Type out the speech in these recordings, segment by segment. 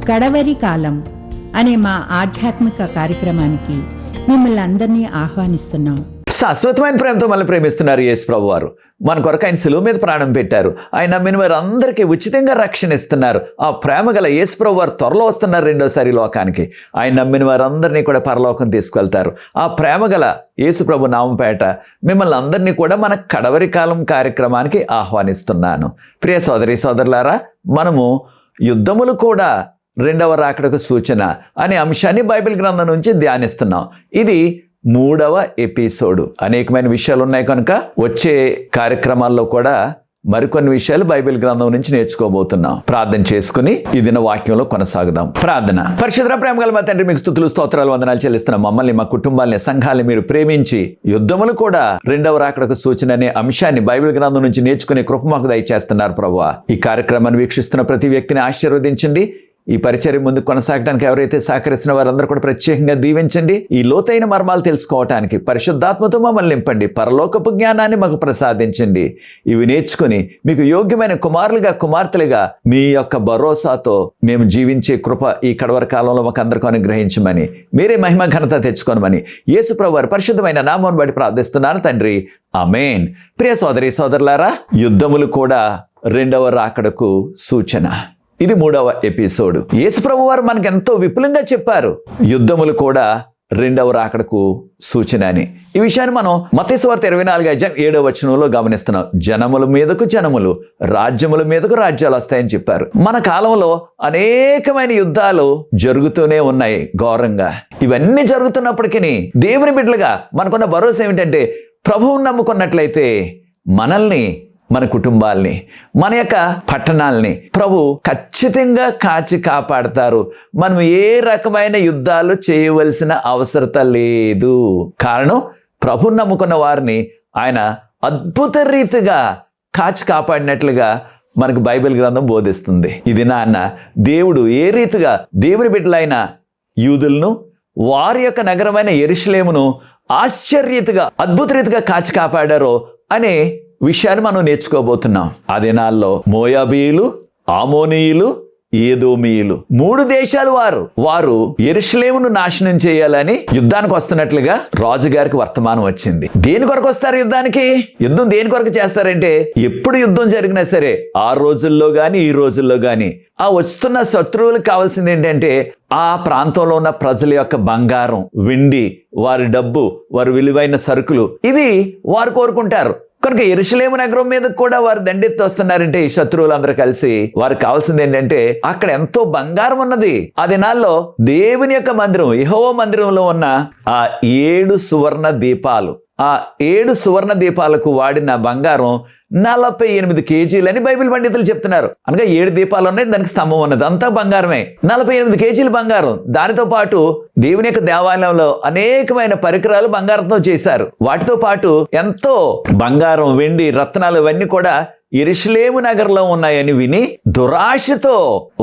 కడవరి కాలం అనే మా ఆధ్యాత్మిక కార్యక్రమానికి మిమ్మల్ని అందరినీ ఆహ్వానిస్తున్నాం. శాశ్వతమైన ప్రేమతో మనల్ని ప్రేమిస్తున్నారు యేసు ప్రభు వారు. మన కొరకు ఆయన శిలువ మీద ప్రాణం పెట్టారు. ఆయన నమ్మిన వారు అందరికీ ఉచితంగా రక్షణ ఇస్తున్నారు. ఆ ప్రేమ గల యేసు ప్రభు వారు త్వరలో వస్తున్నారు రెండోసారి లోకానికి. ఆయన నమ్మిన వారందరినీ కూడా పరలోకం తీసుకెళ్తారు. ఆ ప్రేమ గల యేసు ప్రభు నామపేట మిమ్మల్ని అందరినీ కూడా మన కడవరి కాలం కార్యక్రమానికి ఆహ్వానిస్తున్నాను. ప్రియ సోదరి సోదరులారా, మనము యుద్ధములు కూడా రెండవ రాకడకు సూచన అనే అంశాన్ని బైబిల్ గ్రంథం నుంచి ధ్యానిస్తున్నాం. ఇది 3వ ఎపిసోడ్. అనేకమైన విషయాలు ఉన్నాయి కనుక వచ్చే కార్యక్రమాల్లో కూడా మరికొన్ని విషయాలు బైబిల్ గ్రంథం నుంచి నేర్చుకోబోతున్నాం. ప్రార్థన చేసుకుని ఈ దిన వాక్యంలో కొనసాగుదాం. ప్రార్థన. పరిశుద్ధ ప్రేమ గల మా తండ్రి, మీకు స్తుతులు స్తోత్రాలు వందనాలు చెల్లిస్తున్నాం. మమ్మల్ని, మా కుటుంబాలని, సంఘాలని మీరు ప్రేమించి యుద్ధములు కూడా రెండవ రాకడకు సూచన అనే అంశాన్ని బైబిల్ గ్రంథం నుంచి నేర్చుకునే కృప మాకు దయచేస్తున్నారు ప్రభువా. ఈ కార్యక్రమాన్ని వీక్షిస్తున్న ప్రతి వ్యక్తిని ఆశీర్వదించండి. ఈ పరిచర్య ముందు కొనసాగడానికి ఎవరైతే సహకరిస్తున్న వారందరూ కూడా ప్రత్యేకంగా దీవించండి. ఈ లోతైన మర్మాలు తెలుసుకోవటానికి పరిశుద్ధాత్మతో మమ్మల్ని నింపండి. పరలోకపు జ్ఞానాన్ని మాకు ప్రసాదించండి. ఇవి నేర్చుకుని మీకు యోగ్యమైన కుమారులుగా, కుమార్తెలుగా మీ యొక్క భరోసాతో మేము జీవించే కృప ఈ కడవరి కాలంలో మాకు అందరికీ అనుగ్రహించమని, మీరే మహిమ ఘనత తెచ్చుకోనమని యేసు ప్రభువు వారి పరిశుద్ధమైన నామమును బట్టి ప్రార్థిస్తున్నాను తండ్రి, ఆమేన్. ప్రియ సోదరి సోదరులారా, యుద్ధములు కూడా రెండవ రాకడకు సూచన. ఇది 3వ ఎపిసోడ్. యేసు ప్రభువు వారు మనకు ఎంతో విపులంగా చెప్పారు యుద్ధములు కూడా రెండవ రాకడకు సూచన అని. ఈ విషయాన్ని మనం మత్తయి సువార్త 24:7 గమనిస్తున్నాం. జనముల మీదకు జనములు, రాజ్యముల మీదకు రాజ్యాలు వస్తాయని చెప్పారు. మన కాలంలో అనేకమైన యుద్ధాలు జరుగుతూనే ఉన్నాయి ఘోరంగా. ఇవన్నీ జరుగుతున్నప్పటికీ దేవుని బిడ్డలుగా మనకున్న భరోసా ఏమిటంటే, ప్రభువుని నమ్ముకున్నట్లయితే మనల్ని, మన కుటుంబాల్ని, మన యొక్క పట్టణాలని ప్రభు ఖచ్చితంగా కాచి కాపాడతారు. మనం ఏ రకమైన యుద్ధాలు చేయవలసిన అవసరత లేదు. కారణం, ప్రభుని నమ్ముకున్న వారిని ఆయన అద్భుత రీతిగా కాచి కాపాడినట్లుగా మనకు బైబిల్ గ్రంథం బోధిస్తుంది. ఇది నాన్న దేవుడు ఏ రీతిగా దేవుని బిడ్డలైన యూదులను, వారి యొక్క నగరమైన యెరూషలేమును ఆశ్చర్యరీతిగా, అద్భుత రీతిగా కాచి కాపాడారో అనే విషయాన్ని మనం నేర్చుకోబోతున్నాం. ఆ దినాల్లో మోయాబీయులు, ఆమోనీయులు, ఏదోమీయులు 3 దేశాలు వారు యెరూషలేమును నాశనం చేయాలని యుద్ధానికి వస్తున్నట్లుగా రాజుగారికి వర్తమానం వచ్చింది. దేని కొరకు వస్తారు యుద్ధానికి? యుద్ధం దేని కొరకు చేస్తారంటే, ఎప్పుడు యుద్ధం జరిగినా సరే ఆ రోజుల్లో గాని ఈ రోజుల్లో గాని ఆ వస్తున్న శత్రువులకు కావాల్సింది ఏంటంటే, ఆ ప్రాంతంలో ఉన్న ప్రజల యొక్క బంగారం, వెండి, వారి డబ్బు, వారి విలువైన సరుకులు, ఇవి వారు కోరుకుంటారు. కనుక యెరూషలేము నగరం మీద కూడా వారు దండెత్తి వస్తున్నారంటే ఈ శత్రువులందరూ కలిసి, వారికి కావాల్సింది ఏంటంటే అక్కడ ఎంతో బంగారం ఉన్నది. ఆ దినాల్లో దేవుని యొక్క మందిరం, యెహోవా మందిరంలో ఉన్న ఆ 7 సువర్ణ దీపాలు, ఆ 7 సువర్ణ దీపాలకు వాడిన బంగారం 48 కేజీలని బైబిల్ పండితులు చెప్తున్నారు. అనగా 7 దీపాలు ఉన్నాయి, దానికి స్తంభం ఉన్నది, అంతా బంగారమే. 48 కేజీలు బంగారం. దానితో పాటు దేవుని యొక్క దేవాలయంలో అనేకమైన పరికరాలు బంగారంతో చేశారు. వాటితో పాటు ఎంతో బంగారం, వెండి, రత్నాలు ఇవన్నీ కూడా యెరూషలేము నగరంలో ఉన్నాయని విని దురాశతో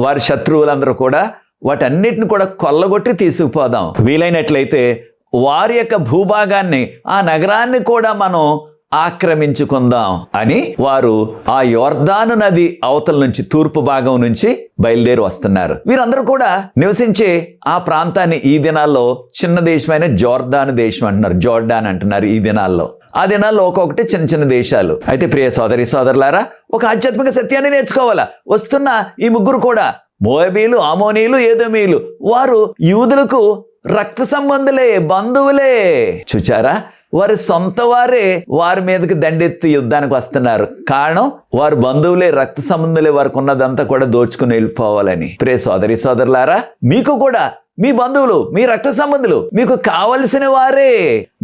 వారి శత్రువులందరూ కూడా వాటన్నిటిని కూడా కొల్లగొట్టి తీసుకుపోదాం, వీలైనట్లయితే వారి యొక్క భూభాగాన్ని, ఆ నగరాన్ని కూడా మనం ఆక్రమించుకుందాం అని వారు ఆ యోర్దాను నది అవతల నుంచి, తూర్పు భాగం నుంచి బయలుదేరి వస్తున్నారు. వీరందరూ కూడా నివసించే ఆ ప్రాంతాన్ని ఈ దినాల్లో చిన్న దేశమైన జోర్దాను దేశం అంటున్నారు, జోర్డాన్ అంటున్నారు ఈ దినాల్లో. ఆ దినాల్లో ఒక్కొక్కటి చిన్న చిన్న దేశాలు. అయితే ప్రియ సోదరి సోదరులారా, ఒక ఆధ్యాత్మిక సత్యాన్ని నేర్చుకోవాలా. వస్తున్న ఈ ముగ్గురు కూడా మోయాబీలు, ఆమోనీయులు, ఏదోమీయులు, వారు యూదులకు రక్త సంబంధులే, బంధువులే. చూచారా, వారి సొంత వారే వారి మీదకి దండెత్తి యుద్ధానికి వస్తున్నారు. కారణం, వారి బంధువులే, రక్త సంబంధులే వారికి ఉన్నదంతా కూడా దోచుకుని వెళ్ళిపోవాలని. ప్రియ సోదరి సోదరులారా, మీకు కూడా మీ బంధువులు, మీ రక్త సంబంధులు, మీకు కావలసిన వారే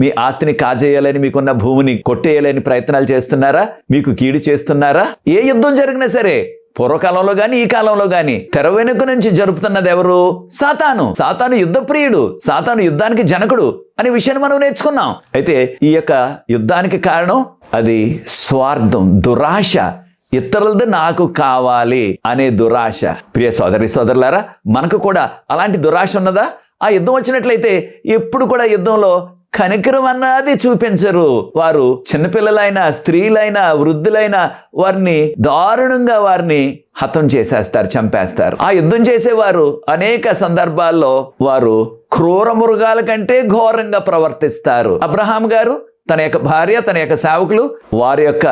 మీ ఆస్తిని కాజేయాలని, మీకున్న భూమిని కొట్టేయాలని ప్రయత్నాలు చేస్తున్నారా? మీకు కీడు చేస్తున్నారా? ఏ యుద్ధం జరిగినా సరే, పూర్వకాలంలో గాని ఈ కాలంలో గాని తెర వెనుక నుంచి జరుపుతున్నది ఎవరు? సాతాను. సాతాను యుద్ధ ప్రియుడు, సాతాను యుద్ధానికి జనకుడు అనే విషయాన్ని మనం నేర్చుకున్నాం. అయితే ఈ యొక్క యుద్ధానికి కారణం అది స్వార్థం, దురాశ. ఇతరులది నాకు కావాలి అనే దురాశ. ప్రియ సోదరి సోదరులారా, మనకు కూడా అలాంటి దురాశ ఉన్నదా? ఆ యుద్ధం వచ్చినట్లయితే ఎప్పుడు కూడా యుద్ధంలో కనికరం అన్నది చూపించరు. వారు చిన్నపిల్లలైనా, స్త్రీలైనా, వృద్ధులైనా వారిని దారుణంగా వారిని హతం చేసేస్తారు, చంపేస్తారు. ఆ యుద్ధం చేసేవారు అనేక సందర్భాల్లో వారు క్రూర మృగాల కంటే ఘోరంగా ప్రవర్తిస్తారు. అబ్రహాం గారు తన యొక్క భార్య, తన యొక్క సేవకులు వారి యొక్క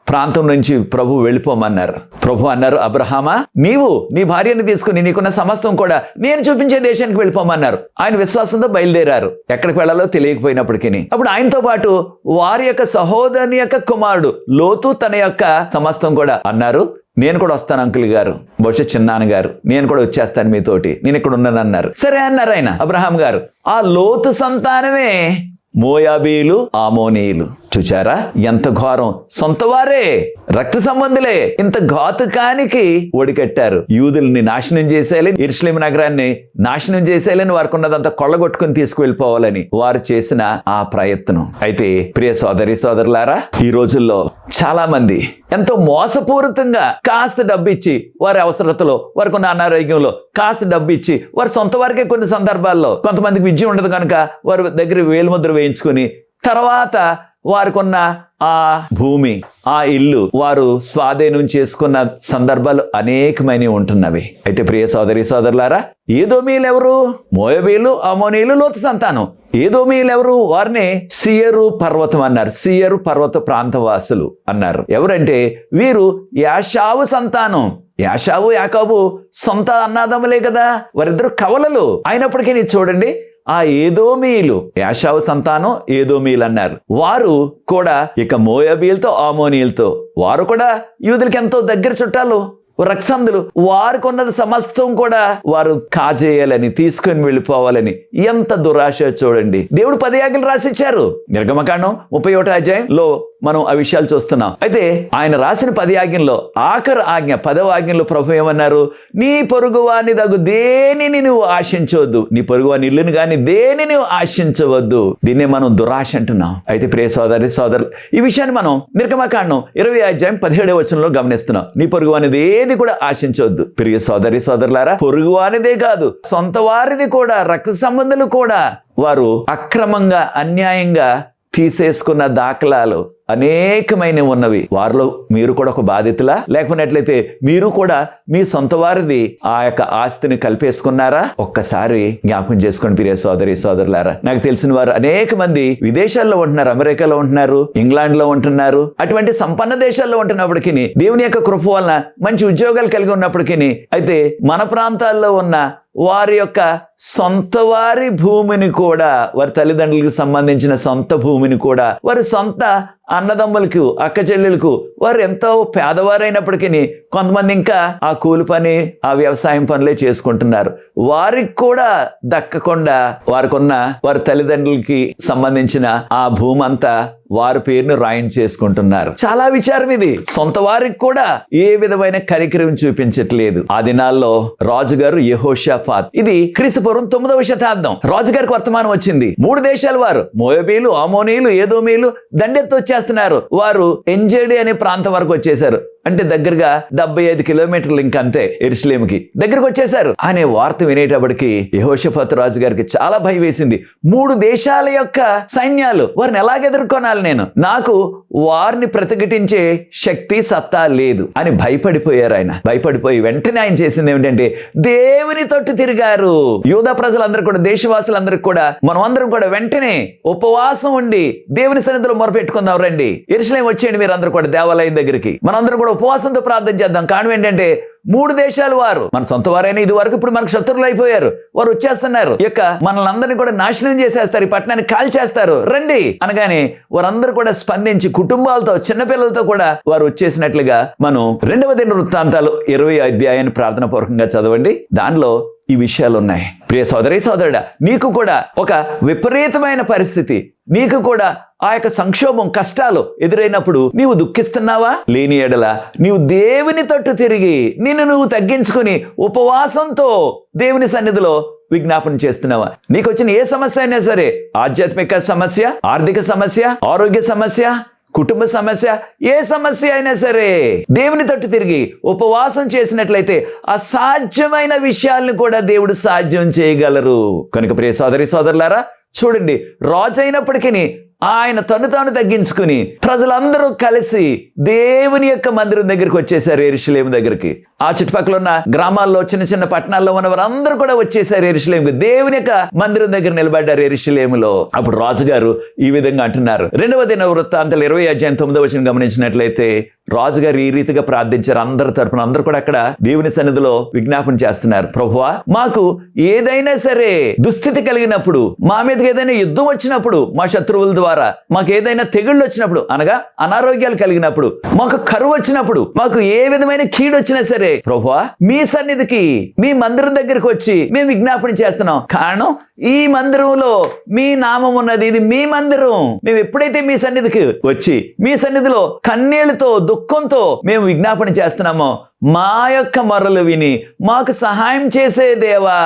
ప్రాంతం నుంచి ప్రభు వెళ్ళిపోమన్నారు. ప్రభు అన్నారు, అబ్రహామా, నీవు నీ భార్యను తీసుకుని నీకున్న సమస్తం కూడా నేను చూపించే దేశానికి వెళ్ళిపోమన్నారు. ఆయన విశ్వాసంతో బయలుదేరారు, ఎక్కడికి వెళ్ళాలో తెలియకపోయినప్పటికీ. అప్పుడు ఆయనతో పాటు వారి యొక్క సహోదరుని యొక్క కుమారుడు లోతు తన యొక్క సమస్తం కూడా అన్నారు, నేను కూడా వస్తాను అంకుల్ గారు, బహుశా చిన్నాన్న గారు, నేను కూడా వచ్చేస్తాను మీతోటి, నేను ఇక్కడ ఉన్నాను అన్నారు. సరే అన్నారు ఆయన, అబ్రహాం గారు. ఆ లోతు సంతానమే మోయాబీలు, ఆమోనీయులు. చూచారా ఎంత ఘోరం! సొంత వారే, రక్త సంబంధులే ఇంత ఘాతుకానికి ఒడికట్టారు. యూదుల్ని నాశనం చేసేయాలని, యెరూషలేము నగరాన్ని నాశనం చేసేయాలని, వారికి ఉన్నదంతా కొల్లగొట్టుకుని తీసుకువెళ్ళిపోవాలని వారు చేసిన ఆ ప్రయత్నం. అయితే ప్రియ సోదరి సోదరులారా, ఈ రోజుల్లో చాలా మంది ఎంతో మోసపూరితంగా కాస్త డబ్బు ఇచ్చి, వారి అవసరతలో, వారికి ఉన్న అనారోగ్యంలో కాస్త డబ్బు ఇచ్చి, వారి సొంత వారికే కొన్ని సందర్భాల్లో కొంతమందికి విద్య ఉండదు కనుక వారి దగ్గర వేలుముద్ర వేయించుకుని తర్వాత వారికున్న ఆ భూమి, ఆ ఇల్లు వారు స్వాధీనం చేసుకున్న సందర్భాలు అనేకమైనవి ఉంటున్నవి. అయితే ప్రియ సోదరి సోదరులారా, ఏదోమీయులు ఎవరు? మోయాబీలు, అమోనీయులు, లోతు సంతానం. ఏదోమీయులు ఎవరు? వారిని సీయరు పర్వతం అన్నారు. సీయరు పర్వత ప్రాంతవాసులు అన్నారు. ఎవరంటే వీరు యాషావు సంతానం. యాషావు, యాకోబు సొంత అన్నాదమ్ములే కదా, వారిద్దరు కవలలు అయినప్పటికీ చూడండి, ఆ ఏదోమీయులు, యాషావు సంతానం ఏదోమీయులు అన్నారు. వారు కూడా ఇక మోయాబీలతో, ఆమోనీయులతో వారు కూడా యూదులకి ఎంతో దగ్గర చుట్టాలు, రక్తసంధులు. వారికి ఉన్నది సమస్తం కూడా వారు కాజేయాలని, తీసుకొని వెళ్ళిపోవాలని ఎంత దురాశ చూడండి. దేవుడు 10 ఆజ్ఞలు రాసిచ్చారు. నిర్గమకాండం 31వ అధ్యాయంలో మనం ఆ విషయాలు చూస్తున్నాం. అయితే ఆయన రాసిన 10 ఆజ్ఞల్లో ఆఖరు ఆజ్ఞ, 10వ ఆజ్ఞలో ప్రభు ఏమన్నారు? నీ పొరుగువాని దగు దేనిని నువ్వు ఆశించవద్దు, నీ పొరుగువాని ఇల్లుని కానీ దేనిని నువ్వు ఆశించవద్దు. దీన్నే మనం దురాశ అంటున్నాం. అయితే ప్రియ సోదరి సోదరులు, ఈ విషయాన్ని మనం నిర్గమకాండం 20వ అధ్యాయం 17వ వచనంలో గమనిస్తున్నాం. నీ పొరుగువానిది ఏది కూడా ఆశించవద్దు. ప్రియ సోదరి సోదరులారా, పొరుగువానిదే కాదు, సొంత వారిది కూడా, రక్త సంబంధులు కూడా వారు అక్రమంగా, అన్యాయంగా తీసేసుకున్న దాఖలాలు అనేకమైన ఉన్నవి. వారిలో మీరు కూడా ఒక బాధితులా? లేకపోయినట్లయితే మీరు కూడా మీ సొంత వారిది ఆ యొక్క ఆస్తిని కలిపేసుకున్నారా? ఒక్కసారి జ్ఞాపకం చేసుకోండి ప్రియ సోదరి సోదరులారా. నాకు తెలిసిన వారు అనేక మంది విదేశాల్లో ఉంటున్నారు, అమెరికాలో ఉంటున్నారు, ఇంగ్లాండ్ లో ఉంటున్నారు. అటువంటి సంపన్న దేశాల్లో ఉంటున్నప్పటికీ, దేవుని యొక్క కృప వలన మంచి ఉద్యోగాలు కలిగి ఉన్నప్పటికీ, అయితే మన ప్రాంతాల్లో ఉన్న వారి యొక్క సొంత వారి భూమిని కూడా, వారి తల్లిదండ్రులకు సంబంధించిన సొంత భూమిని కూడా, వారి సొంత అన్నదమ్ములకు, అక్క చెల్లెలకు వారు ఎంతో పేదవారైనప్పటికీ కొంతమంది ఇంకా ఆ కూలి పని, ఆ వ్యవసాయం పనులే చేసుకుంటున్నారు. వారికి కూడా దక్కకుండా వారి తల్లిదండ్రులకి సంబంధించిన ఆ భూమి అంతా వారి పేరును రాయించేసుకుంటున్నారు. చాలా విచారం ఇది. సొంత వారికి కూడా ఏ విధమైన కనికరం చూపించట్లేదు. ఆ దినాల్లో రాజుగారు యెహోషాఫాత్, ఇది క్రీస్తుపూర్వం 9వ శతాబ్దం, రాజుగారికి వర్తమానం వచ్చింది. 3 దేశాల వారు, మోయాబీలు, ఆమోనీయులు, ఏదోమీయులు దండెత్తి వచ్చేస్తున్నారు. వారు ఎంజేడి అనే ప్రాంతం వరకు వచ్చేసారు. అంటే దగ్గరగా 75 కిలోమీటర్లు ఇంకంతే యెరూషలేముకి దగ్గరకు వచ్చేసారు అనే వార్త వినేటప్పటికి యెహోషాఫాతు రాజు గారికి చాలా భయం వేసింది. 3 దేశాల యొక్క సైన్యాలు, వారిని ఎలాగ ఎదుర్కొనాలి నేను? నాకు వారిని ప్రతిఘటించే శక్తి, సత్తా లేదు అని భయపడిపోయారు. ఆయన భయపడిపోయి వెంటనే ఆయన చేసింది ఏమిటంటే దేవుని తట్టు తిరిగారు. యూదా ప్రజలందరూ కూడా, దేశవాసులందరికీ కూడా, మనం అందరం కూడా వెంటనే ఉపవాసం ఉండి దేవుని సన్నిధిలో మొరపెట్టుకుందాం, రండి యెరూషలేము వచ్చేయండి మీరు అందరూ కూడా దేవాలయం దగ్గరికి, మనందరం కూడా ఉపవాసంతో ప్రార్థన చేద్దాం. కారణం ఏంటంటే 3 దేశాల వారు, మన సొంత వారైనా ఇది వరకు ఇప్పుడు మనకు శత్రువులు అయిపోయారు. వారు వచ్చేస్తున్నారు, ఇక మనల్ని అందరినీ కూడా నాశనం చేసేస్తారు, ఈ పట్టణాన్ని కాల్చేస్తారు, రండి అనగానే వారందరూ కూడా స్పందించి కుటుంబాలతో, చిన్నపిల్లలతో కూడా వారు వచ్చేసినట్లుగా మనం 2వ దినవృత్తాంతాలు 20వ అధ్యాయాన్ని ప్రార్థన పూర్వకంగా చదవండి. దానిలో ఈ విషయాలు ఉన్నాయి. ప్రియ సోదరి సోదరుడా, నీకు కూడా ఒక విపరీతమైన పరిస్థితి, నీకు కూడా ఆ యొక్క సంక్షోభం, కష్టాలు ఎదురైనప్పుడు నీవు దుఃఖిస్తున్నావా? లేని ఎడల నీవు దేవుని తట్టు తిరిగి నిన్ను నువ్వు తగ్గించుకుని ఉపవాసంతో దేవుని సన్నిధిలో విజ్ఞాపన చేస్తున్నావా? నీకు వచ్చిన ఏ సమస్య అయినా సరే, ఆధ్యాత్మిక సమస్య, ఆర్థిక సమస్య, ఆరోగ్య సమస్య, కుటుంబ సమస్య, ఏ సమస్య అయినా సరే దేవుని తట్టు తిరిగి ఉపవాసం చేసినట్లయితే అసాధ్యమైన విషయాలను కూడా దేవుడు సాధ్యం చేయగలరు. కనుక ప్రియ సోదరి సోదరులారా, చూడండి, రాజు అయినప్పటికీ ఆయన తను తాను తగ్గించుకుని ప్రజలందరూ కలిసి దేవుని యొక్క మందిరం దగ్గరికి వచ్చేసారు, యెరూషలేము దగ్గరికి. ఆ చుట్టుపక్కల ఉన్న గ్రామాల్లో, చిన్న చిన్న పట్టణాల్లో ఉన్న వారందరూ కూడా వచ్చేసారు యెరూషలేముకి. దేవుని యొక్క మందిరం దగ్గర నిలబడ్డారు యెరూషలేములో. అప్పుడు రాజుగారు ఈ విధంగా అంటున్నారు. 2వ దినవృత్తాంతాలు 20:9 గమనించినట్లయితే రాజుగారు ఈ రీతిగా ప్రార్థించారు. అందరి తరపున అందరూ కూడా అక్కడ దేవుని సన్నిధిలో విజ్ఞాపన చేస్తున్నారు. ప్రభువా, మాకు ఏదైనా సరే దుస్థితి కలిగినప్పుడు, మా మీదకి ఏదైనా యుద్ధం వచ్చినప్పుడు, మా శత్రువుల ద్వారా మాకు ఏదైనా తెగుళ్ళు వచ్చినప్పుడు, అనగా అనారోగ్యాలు కలిగినప్పుడు, మాకు కరువు వచ్చినప్పుడు, మాకు ఏ విధమైన కీడు వచ్చినా సరే ప్రభువా, మీ సన్నిధికి, మీ మందిరం దగ్గరికి వచ్చి మేము విజ్ఞాపన చేస్తున్నాం. కారణం, ఈ మందిరంలో మీ నామం ఉన్నది, ఇది మీ మందిరం. మేము ఎప్పుడైతే మీ సన్నిధికి వచ్చి మీ సన్నిధిలో కన్నీళ్లతో, దుఃఖంతో మేము విజ్ఞాపన చేస్తున్నామో, మా యొక్క మొరలు విని మాకు సహాయం చేసే దేవా,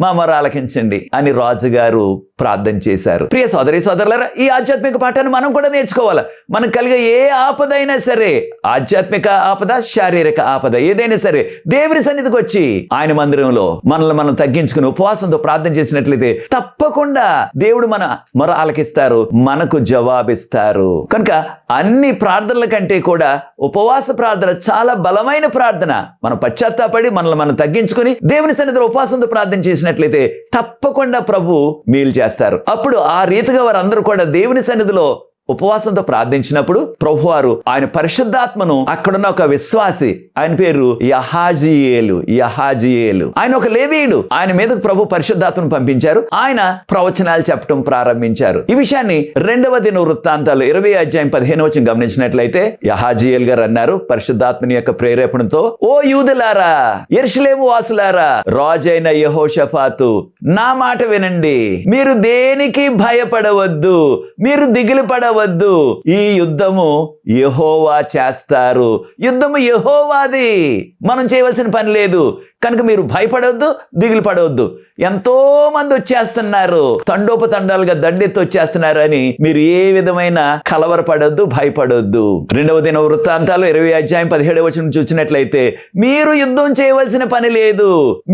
మా మొర ఆలకించండి అని రాజుగారు ప్రార్థన చేశారు. ప్రియ సోదరి సోదరులారా, ఈ ఆధ్యాత్మిక పాఠాన్ని మనం కూడా నేర్చుకోవాలి. మనకు కలిగే ఏ ఆపదైనా సరే, ఆధ్యాత్మిక ఆపద, శారీరక ఆపద ఏదైనా సరే, దేవుని సన్నిధికి వచ్చి ఆయన మందిరంలో మనల్ని మనం తగ్గించుకుని ఉపవాసంతో ప్రార్థన చేసినట్లయితే తప్పకుండా దేవుడు మన మొర ఆలకిస్తారు, మనకు జవాబిస్తారు. కనుక అన్ని ప్రార్థనల కంటే కూడా ఉపవాస ప్రార్థన చాలా బలమైన ప్రార్థన. మనం పశ్చాత్తాపడి మనల్ని మనం తగ్గించుకుని దేవుని సన్నిధిలో ఉపవాసంతో ప్రార్థన చేసినట్లయితే తప్పకుండా ప్రభు మేలు చేస్తారు. అప్పుడు ఆ రీతిగా వారందరూ కూడా దేవుని సన్నిధిలో ఉపవాసంతో ప్రార్థించినప్పుడు ప్రభువారు ఆయన పరిశుద్ధాత్మను, అక్కడున్న ఒక విశ్వాసి, ఆయన పేరు యహాజీయేలు. ఆయన ఒక లేవీయుడు. ఆయన మీదకు ప్రభు పరిశుద్ధాత్మను పంపించారు. ఆయన ప్రవచనాలు చెప్పడం ప్రారంభించారు. ఈ విషయాన్ని 2వ దినవృత్తాంతాలు 20:15 గమనించినట్లయితే యహాజీయేలు గారు అన్నారు, పరిశుద్ధాత్మని యొక్క ప్రేరేపణతో, ఓ యూదులారా, యెరూషలేము వాసులారా, రాజైన యెహోషాపాతు, నా మాట వినండి. మీరు దేనికి భయపడవద్దు, మీరు దిగులు పడవద్దు. ఈ యుద్ధము యెహోవా చేస్తారు. యుద్ధము యెహోవాది, మనం చేయవలసిన పని లేదు. కనుక మీరు భయపడవద్దు, దిగులు పడవద్దు. ఎంతో మంది వచ్చేస్తున్నారు, తండోపతండాలుగా దండెత్తి వచ్చేస్తున్నారు అని మీరు ఏ విధమైన కలవరపడొద్దు, భయపడొద్దు. 2వ దినవృత్తాంతాలు 20:17 చూసినట్లయితే, మీరు యుద్ధం చేయవలసిన పని లేదు,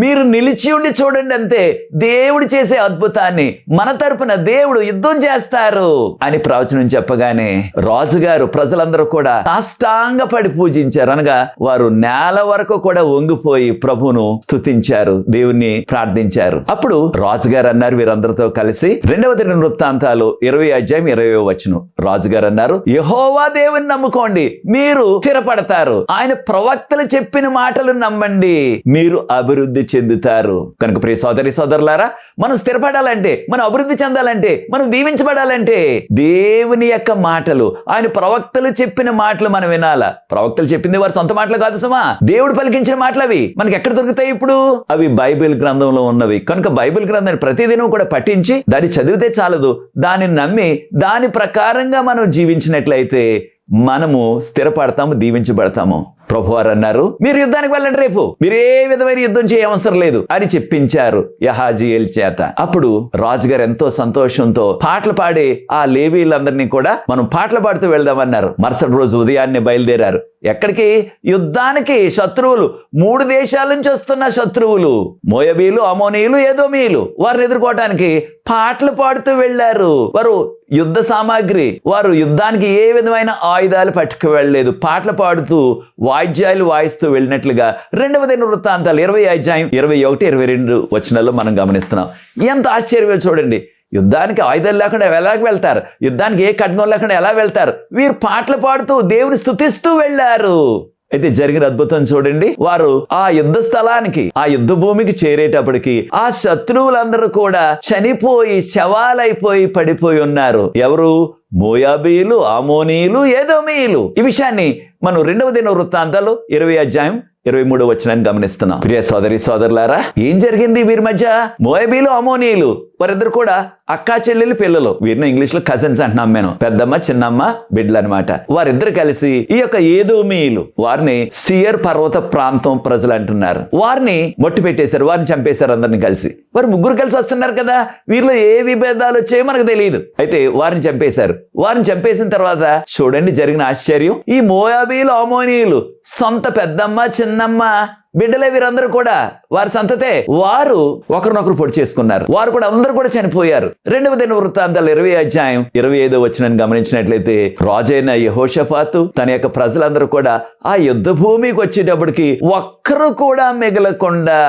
మీరు నిలిచి ఉండి చూడండి అంతే. దేవుడు చేసే అద్భుతాన్ని మన తరపున దేవుడు యుద్ధం చేస్తారు అని ప్రవచనం చెప్పగానే రాజుగారు, ప్రజలందరూ కూడా సాష్టాంగ పడి పూజించారు. అనగా వారు నేల వరకు కూడా వంగిపోయి ప్రభువును స్తుతించారు, దేవుణ్ణి ప్రార్థించారు. అప్పుడు రాజుగారు అన్నారు వీరందరితో కలిసి, 2వ దినవృత్తాంతాలు 20:20 రాజుగారు అన్నారు, యెహోవా దేవుని నమ్ముకోండి, మీరు స్థిరపడతారు. ఆయన ప్రవక్తలు చెప్పిన మాటలు నమ్మండి, మీరు అభివృద్ధి చెందుతారు. కనుక ప్రియ సోదరి సోదరులారా, మనం స్థిరపడాలంటే, మనం అభివృద్ధి చెందాలంటే, మనం దీవించబడాలంటే దేవుని యొక్క మాటలు, ఆయన ప్రవక్తలు చెప్పిన మాటలు మనం వినాలా. ప్రవక్తలు చెప్పింది వారి సొంత మాటలు కాదు సుమా, దేవుడు పలికించిన మాటలు. అవి మనకి ఎక్కడ దొరుకుతాయి? ఇప్పుడు అవి బైబిల్ గ్రంథంలో ఉన్నవి. కనుక బైబిల్ గ్రంథాన్ని ప్రతిదినం కూడా పఠించి దాన్ని చదివితే చాలదు, దాన్ని నమ్మి దాని ప్రకారంగా మనం జీవించినట్లయితే మనము స్థిరపడతాము, దీవించబడతాము. ప్రభువారు అన్నారు, మీరు యుద్ధానికి వెళ్ళండి, రేపు మీరు ఏ విధమైన యుద్ధం చేయవసరం లేదు అని చెప్పించారు యహాజీయేలు చేత. అప్పుడు రాజుగారు ఎంతో సంతోషంతో పాటలు పాడి ఆ లేవీలందరినీ కూడా మనం పాటలు పాడుతూ వెళ్దామన్నారు. మరుసటి రోజు ఉదయాన్నే బయలుదేరారు. ఎక్కడికి? యుద్ధానికి. శత్రువులు, 3 దేశాల నుంచి వస్తున్న శత్రువులు, మోయాబీలు, అమోనీయులు, ఎదోమీయులు, వారిని ఎదుర్కోవటానికి పాటలు పాడుతూ వెళ్లారు. వారు యుద్ధ సామాగ్రి, వారు యుద్ధానికి ఏ విధమైన ఆయుధాలు పట్టుకు వెళ్ళలేదు, పాటలు పాడుతూ వాయిద్యాలు వాయిస్తూ వెళ్ళినట్లుగా 2వ దినవృత్తాంతాలు 20:21-22 మనం గమనిస్తున్నాం. ఎంత ఆశ్చర్యం చూడండి. యుద్ధానికి ఆయుధాలు లేకుండా ఎలా వెళ్తారు? యుద్ధానికి ఏ ఖడ్గం లేకుండా ఎలా వెళ్తారు? వీరు పాటలు పాడుతూ దేవుని స్తుతిస్తూ వెళ్ళారు. అయితే జరిగిన అద్భుతం చూడండి. వారు ఆ యుద్ధ స్థలానికి, ఆ యుద్ధ భూమికి చేరేటప్పటికి ఆ శత్రువులందరూ కూడా చనిపోయి, శవాలైపోయి పడిపోయి ఉన్నారు. ఎవరు? మోయాబీలు, అమోనీయులు, ఎదోమీయులు. ఈ విషయాన్ని మనం 2వ దినవృత్తాంతాలు 20:23 గమనిస్తున్నాం. ప్రియ సోదరి సోదరులారా, ఏం జరిగింది వీరి మధ్య? మోయాబీలు, అమోనీయులు వారిద్దరు కూడా అక్కా చెల్లెలు పిల్లలు. వీరిని ఇంగ్లీష్ లో కజిన్స్ అంటున్నాం మేము, పెద్దమ్మ చిన్నమ్మ బిడ్డలు అనమాట. వారిద్దరు కలిసి ఈ యొక్క ఏదోమీయులు, వారిని సియర్ పర్వత ప్రాంతం ప్రజలు అంటున్నారు, వారిని మొట్టి పెట్టేశారు, వారిని చంపేశారు అందరిని కలిసి. వారు ముగ్గురు కలిసి వస్తున్నారు కదా, వీరిలో ఏ విభేదాలు వచ్చాయో మనకు తెలియదు. అయితే వారిని చంపేశారు. వారిని చంపేసిన తర్వాత చూడండి జరిగిన ఆశ్చర్యం. ఈ మోయాబీలు, అమోనీయులు సొంత పెద్దమ్మ చిన్నమ్మ బిడ్డలే వీరందరూ కూడా, వారి సంతతే. వారు ఒకరినొకరు పొడి చేసుకున్నారు. వారు కూడా అందరూ కూడా చనిపోయారు. 2వ దినవృత్తాంతాలు 20 వచనాన్ని గమనించినట్లయితే, రాజైన యెహోషాపాతు తన యొక్క ప్రజలందరూ కూడా ఆ యుద్ధ భూమికి వచ్చేటప్పటికి ఒక్కరు కూడా మిగలకుండా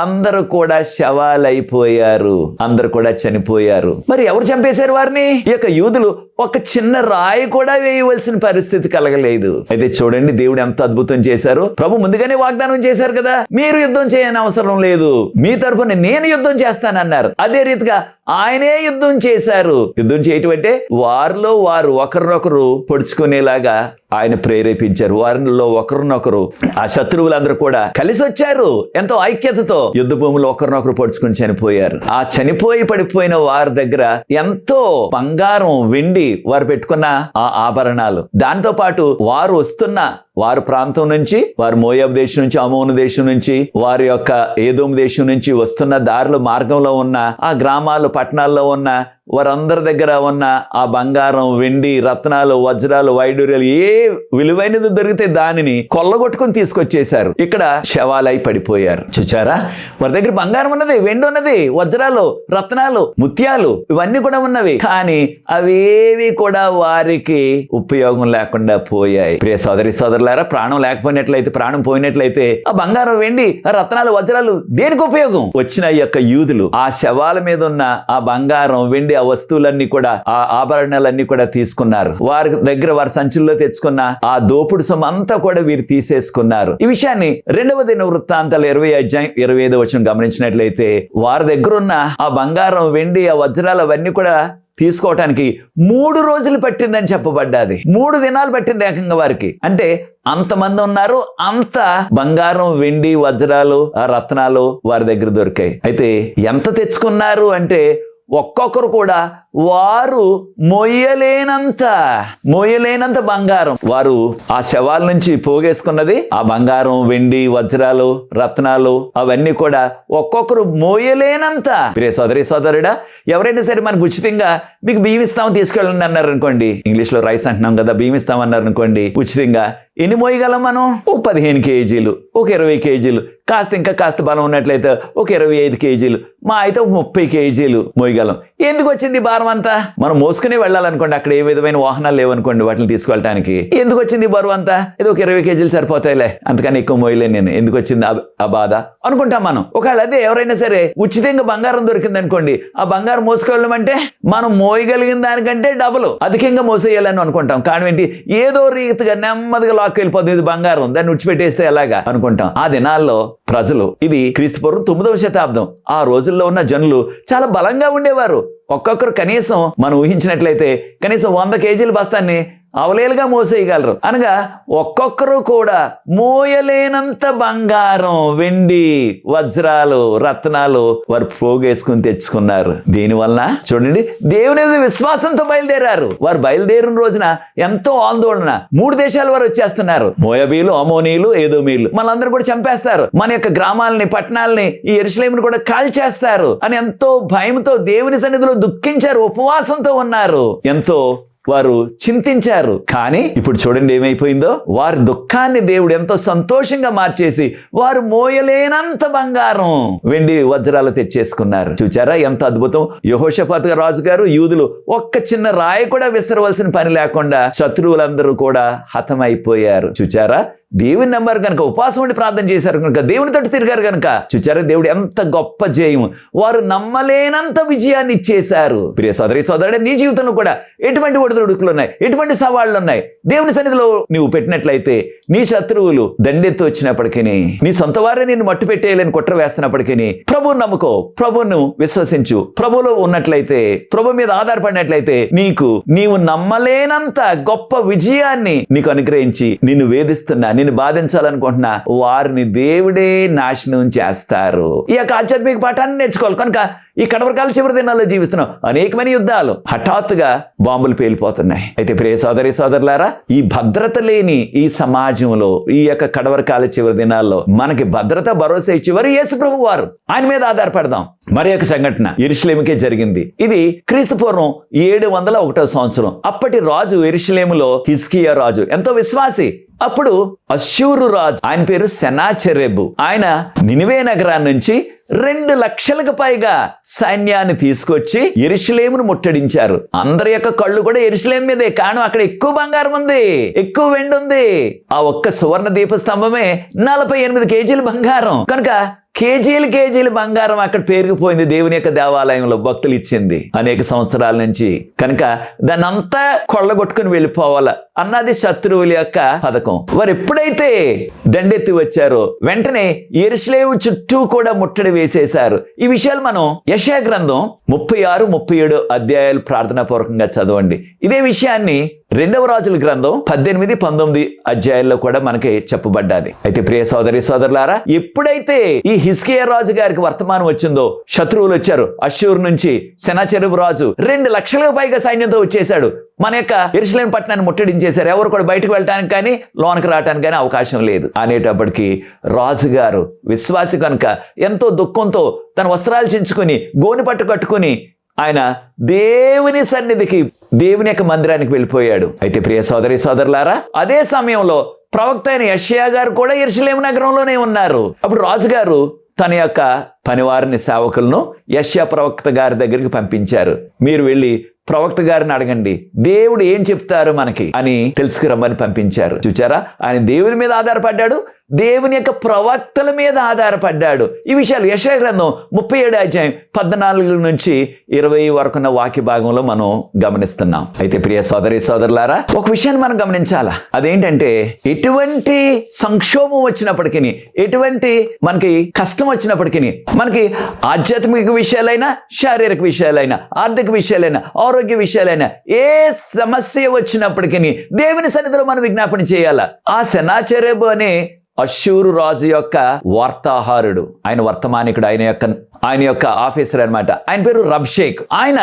అందరూ కూడా శవాలైపోయారు, అందరూ కూడా చనిపోయారు. మరి ఎవరు చంపేశారు వారిని? ఈ యొక్క యూదులు ఒక చిన్న రాయి కూడా వేయవలసిన పరిస్థితి కలగలేదు. అయితే చూడండి, దేవుడు ఎంత అద్భుతం చేశారు. ప్రభు ముందుగానే వాగ్దానం చేశారు కదా, మీరు యుద్ధం చేయని అవసరం లేదు, మీ తరపున నేను యుద్ధం చేస్తానన్నారు. అదే రీతిగా ఆయనే యుద్ధం చేశారు. యుద్ధం చేయటం అంటే వారిలో వారు ఒకరినొకరు పొడుచుకునేలాగా ఆయన ప్రేరేపించారు. వారిలో ఒకరినొకరు ఆ శత్రువులందరూ కూడా కలిసి వచ్చారు. ఎంతో ఐక్యతతో యుద్ధ భూములు ఒకరినొకరు పొడుచుకుని చనిపోయారు. ఆ చనిపోయి పడిపోయిన వారి దగ్గర ఎంతో బంగారం, వెండి, వారు పెట్టుకున్న ఆ ఆభరణాలు, దాంతో పాటు వారు వస్తున్న వారి ప్రాంతం నుంచి, వారు మోయాబు దేశం నుంచి, అమోను దేశం నుంచి, వారి యొక్క ఏదోము దేశం నుంచి వస్తున్న దారిలో మార్గంలో ఉన్న ఆ గ్రామాలు, పట్టణాల్లో ఉన్న వారందరి దగ్గర ఉన్న ఆ బంగారం, వెండి, రత్నాలు, వజ్రాలు, వైడూర్యాలు, ఏ విలువైనది దొరికితే దానిని కొల్లగొట్టుకుని తీసుకొచ్చేశారు. ఇక్కడ శవాలై పడిపోయారు. చూచారా, వారి దగ్గర బంగారం ఉన్నది, వెండి ఉన్నది, వజ్రాలు, రత్నాలు, ముత్యాలు ఇవన్నీ కూడా ఉన్నవి. కానీ అవేవి కూడా వారికి ఉపయోగం లేకుండా పోయాయి. ప్రియ సోదరి సోదరులారా, ప్రాణం లేకపోయినట్లయితే, ప్రాణం పోయినట్లయితే ఆ బంగారం, వెండి, ఆ రత్నాలు, వజ్రాలు దేనికి ఉపయోగం? వచ్చిన ఈ యొక్క యూదులు ఆ శవాల మీద ఉన్న ఆ బంగారం, వెండి, ఆ వస్తువులన్నీ కూడా, ఆ ఆభరణాలన్నీ కూడా తీసుకున్నారు. వారి దగ్గర వారి సంచుల్లో తెచ్చుకున్న ఆ దోపుడు సొమ్ము అంతా కూడా వీరు తీసేసుకున్నారు. ఈ విషయాన్ని 2వ దినవృత్తాంతాలు 25 వచనం గమనించినట్లయితే, వారి దగ్గర ఉన్న ఆ బంగారం, వెండి, ఆ వజ్రాలు అవన్నీ కూడా తీసుకోవటానికి 3 రోజులు పట్టిందని చెప్పబడ్డాది. 3 దినాలు పట్టింది ఏకంగా వారికి. అంటే అంతమంది ఉన్నారు, అంత బంగారం, వెండి, వజ్రాలు, రత్నాలు వారి దగ్గర దొరికాయి. అయితే ఎంత తెచ్చుకున్నారు అంటే, ఒక్కొక్కరు కూడా వారు మోయలేనంత బంగారం, వారు ఆ శవాల నుంచి పోగేసుకున్నది ఆ బంగారం, వెండి, వజ్రాలు, రత్నాలు అవన్నీ కూడా ఒక్కొక్కరు మోయలేనంత. ప్రియ సోదరి సోదరుడా, ఎవరైనా సరే మనకు ఉచితంగా మీకు బియ్యం ఇస్తాం తీసుకెళ్ళండి అన్నారు అనుకోండి, ఇంగ్లీష్ లో రైస్ అంటున్నాం కదా, బియ్యం ఇస్తాం అన్నారు అనుకోండి, ఉచితంగా ఎన్ని మోయగలం మనం? 15 కేజీలు, 20 కేజీలు, ఇంకా కాస్త బలం ఉన్నట్లయితే 25 కేజీలు, మా అయితే 30 కేజీలు మోయగలం. ఎందుకు వచ్చింది భారం అంతా? మనం మోసుకునే వెళ్ళాలనుకోండి, అక్కడ ఏ విధమైన వాహనాలు లేవనుకోండి వాటిని తీసుకెళ్ళటానికి. ఎందుకు వచ్చింది బరువు అంతా? ఏదో 20 కేజీలు సరిపోతాయిలే, అంతకని ఎక్కువ మోయలేను నేను, ఎందుకు వచ్చింది ఆ బాధ అనుకుంటాం మనం. ఒకవేళ అదే ఎవరైనా సరే ఉచితంగా బంగారం దొరికింది అనుకోండి, ఆ బంగారం మోసుకెళ్ళమంటే మనం మోయగలిగిన దానికంటే డబుల్ అధికంగా మోసేయాలని అనుకుంటాం. కానీ ఏంటి, ఏదో రీతిగా నెమ్మదిగా లాక్కెళ్ళిపోతుంది బంగారం, దాన్ని విడిచిపెట్టేస్తే ఎలాగా అనుకుంటాం. ఆ దినాల్లో ప్రజలు, ఇది క్రీస్తుపూర్వం 9వ శతాబ్దం, ఆ రోజుల్లో ఉన్న జనులు చాలా బలంగా ఉండేవారు. ఒక్కొక్కరు కనీసం మనం ఊహించినట్లయితే కనీసం 100 కేజీల బస్తాన్ని అవలేలుగా మోసేయగలరు. అనగా ఒక్కొక్కరు కూడా మోయలేనంత బంగారం, వెండి, వజ్రాలు, రత్నాలు వారు పోగేసుకుని తెచ్చుకున్నారు. దీనివల్ల చూడండి, దేవుని విశ్వాసంతో బయలుదేరారు. వారు బయలుదేరిన రోజున ఎంతో ఆందోళన. 3 దేశాల వారు వచ్చేస్తున్నారు, మోయాబీలు, అమోనీయులు, ఏదోమీయులు, మనందరూ కూడా చంపేస్తారు, మన యొక్క గ్రామాలని, పట్టణాలని, ఈ యెరూషలేమును కూడా కాల్చేస్తారు అని ఎంతో భయంతో దేవుని సన్నిధిలో దుఃఖించారు, ఉపవాసంతో ఉన్నారు, ఎంతో వారు చింతించారు. కానీ ఇప్పుడు చూడండి ఏమైపోయిందో, వారి దుఃఖాన్ని దేవుడు ఎంతో సంతోషంగా మార్చేసి వారు మోయలేనంత బంగారం, వెండి, వజ్రాలు తెచ్చేసుకున్నారు. చూచారా ఎంత అద్భుతం? యెహోషాపాతు రాజు గారు, యూదులు ఒక్క చిన్న రాయి కూడా విసరవలసిన పని లేకుండా శత్రువులందరూ కూడా హతమైపోయారు. చూచారా, దేవుని నమ్మారు కనుక, ఉపవాసం ఉండి ప్రార్థన చేశారు కనుక, దేవుని తోటి తిరిగారు కనుక, చూచారా దేవుడు ఎంత గొప్ప జయం, వారు నమ్మలేనంత విజయాన్ని ఇచ్చేశారు. ప్రియ సోదరి సోదరుడే, నీ జీవితంలో కూడా ఎటువంటి ఒడిదుడుకులు ఉన్నాయి, ఎటువంటి సవాళ్లు ఉన్నాయి, దేవుని సన్నిధిలో నువ్వు పెట్టినట్లయితే నీ శత్రువులు దండెత్తి వచ్చినప్పటికీ, నీ సొంత వారే నిన్ను మట్టు పెట్టేయాలని కుట్ర వేస్తున్నప్పటికీ ప్రభువును నమ్ముకో, ప్రభువును విశ్వసించు. ప్రభువులో ఉన్నట్లయితే, ప్రభు మీద ఆధారపడినట్లయితే నీవు నమ్మలేనంత గొప్ప విజయాన్ని నీకు అనుగ్రహించి, నిన్ను వేధిస్తున్నా, నిన్ను బాధించాలనుకుంటున్నా వారిని దేవుడే నాశనం చేస్తారు. ఈ యొక్క ఆధ్యాత్మిక పాఠాన్ని నేర్చుకోవాలి కనుక ఈ కడవరకాల చివరి దినాల్లో జీవిస్తున్నాం. అనేకమైన యుద్ధాలు, హఠాత్తుగా బాంబులు పేలిపోతున్నాయి. అయితే ప్రియ సోదరి సోదరులారా, ఈ భద్రత లేని ఈ సమాజంలో ఈ యొక్క కడవరకాల చివరి దినాల్లో మనకి భద్రత భరోసా ఇచ్చేవారు యేసు ప్రభు వారు. ఆయన మీద ఆధారపడదాం. మరి యొక్క సంఘటన యెరూషలేముకే జరిగింది. ఇది క్రీస్తు పూర్వం 701వ సంవత్సరం. అప్పటి రాజు యెరూషలేములో హిజ్కియా రాజు, ఎంతో విశ్వాసి. అప్పుడు అష్షూరు రాజు, ఆయన పేరు సెనాచెరెబు, ఆయన నినివే నగరాన్ని నుంచి 2 లక్షలకు పైగా సైన్యాన్ని తీసుకొచ్చి యెరూషలేమును ముట్టడించారు. అందరి యొక్క కళ్ళు కూడా యెరూషలేం మీదే. కాను అక్కడ ఎక్కువ బంగారం ఉంది, ఎక్కువ వెండి ఉంది. ఆ ఒక్క సువర్ణ దీపస్తంభమే 48 కేజీల బంగారం. కనుక కేజీలు బంగారం అక్కడ పేరుకుపోయింది. దేవుని యొక్క దేవాలయంలో భక్తులు ఇచ్చింది అనేక సంవత్సరాల నుంచి. కనుక దాన్ని అంతా కొల్లగొట్టుకుని వెళ్ళిపోవాల అన్నది శత్రువుల యొక్క పథకం. వారు ఎప్పుడైతే దండెత్తి వచ్చారో వెంటనే యెరూషలేము చుట్టూ కూడా ముట్టడి వేసేశారు. ఈ విషయాలు మనం యెషయా గ్రంథం 36, 37 అధ్యాయాలు ప్రార్థనాపూర్వకంగా చదవండి. ఇదే విషయాన్ని 2వ రాజుల గ్రంథం 18, 19 అధ్యాయాల్లో కూడా మనకి చెప్పబడ్డాది. అయితే ప్రియ సోదరి సోదరులారా, ఎప్పుడైతే ఈ హిజ్కియా రాజు గారికి వర్తమానం వచ్చిందో, శత్రువులు వచ్చారు. అష్షూరు నుంచి సెనాచెరెబు రాజు 2 లక్షలకు పైగా సైన్యంతో వచ్చేశాడు. మన యొక్క యెరూషలేము పట్టణాన్ని ముట్టడించేశారు. ఎవరు కూడా బయటకు వెళ్ళటానికి కానీ లోనికి రావడానికి కానీ అవకాశం లేదు. అనేటప్పటికీ రాజుగారు విశ్వాసి కనుక ఎంతో దుఃఖంతో తన వస్త్రాలు చించుకుని గోని పట్టు కట్టుకుని ఆయన దేవుని సన్నిధికి, దేవుని యొక్క మందిరానికి వెళ్ళిపోయాడు. అయితే ప్రియ సోదరి సోదరులారా, అదే సమయంలో ప్రవక్త అయిన యెషయా గారు కూడా యెరూషలేము నగరంలోనే ఉన్నారు. అప్పుడు రాజుగారు తన యొక్క పనివారిని, సేవకులను యెషయా ప్రవక్త గారి దగ్గరికి పంపించారు. మీరు వెళ్ళి ప్రవక్త గారిని అడగండి, దేవుడు ఏం చెప్తారు మనకి అని తెలుసుకురమ్మని పంపించారు. చూచారా, ఆయన దేవుని మీద ఆధారపడ్డాడు, దేవుని యొక్క ప్రవక్తల మీద ఆధారపడ్డాడు. ఈ విషయాలు యెషయా గ్రంథం 37 అధ్యాయం 14 నుంచి 20 వరకున్న వాక్య భాగంలో మనం గమనిస్తున్నాం. అయితే ప్రియ సోదరి సోదరులారా, ఒక విషయాన్ని మనం గమనించాలా. అదేంటంటే, ఎటువంటి సంక్షోభం వచ్చినప్పటికీ, ఎటువంటి మనకి కష్టం వచ్చినప్పటికీ, మనకి ఆధ్యాత్మిక విషయాలైనా, శారీరక విషయాలైనా, ఆర్థిక విషయాలైనా, ఆరోగ్య విషయాలైనా, ఏ సమస్య వచ్చినప్పటికీ దేవుని సన్నిధిలో మనం విజ్ఞాపన చేయాలా. ఆ సెనాచెరెబు అనే అష్షూరు రాజు యొక్క వార్తాహారుడు, ఆయన వర్తమానికుడు, ఆయన యొక్క ఆఫీసర్ అన్నమాట. ఆయన పేరు రబ్షేక్. ఆయన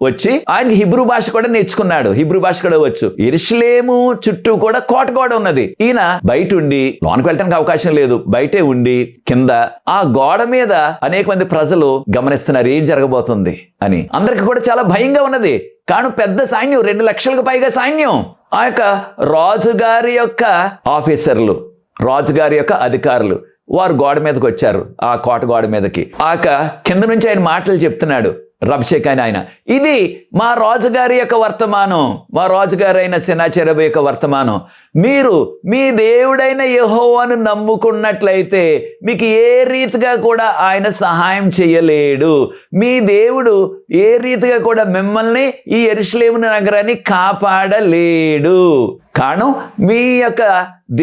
వచ్చి ఆయనకి హిబ్రూ భాష కూడా నేర్చుకున్నాడు. హిబ్రూ భాష కూడా వచ్చు. యెరూషలేము చుట్టూ కూడా కోట గోడ ఉన్నది. ఈయన బయట ఉండి, లోనికి వెళ్ళడానికి అవకాశం లేదు, బయటే ఉండి కింద ఆ గోడ మీద అనేక మంది ప్రజలు గమనిస్తున్నారు ఏం జరగబోతుంది అని. అందరికి కూడా చాలా భయంగా ఉన్నది. కాను పెద్ద సైన్యం, 2 లక్షలకు పైగా సైన్యం. ఆ యొక్క రాజుగారి యొక్క ఆఫీసర్లు, రాజుగారి యొక్క అధికారులు, వారు గోడ మీదకి వచ్చారు, ఆ కోట గోడ మీదకి. కింద నుంచి ఆయన మాటలు చెప్తున్నాడు రబ్షేక్ అని. ఆయన, ఇది మా రాజుగారి యొక్క వర్తమానం, మా రాజుగారు అయిన సెనాచెరెబు యొక్క వర్తమానం. మీరు మీ దేవుడైన యెహోవాను నమ్ముకున్నట్లయితే మీకు ఏ రీతిగా కూడా ఆయన సహాయం చేయలేడు. మీ దేవుడు ఏ రీతిగా కూడా మిమ్మల్ని, ఈ యెరూషలేము నగరాన్ని కాపాడలేడు. కారణం, మీ యొక్క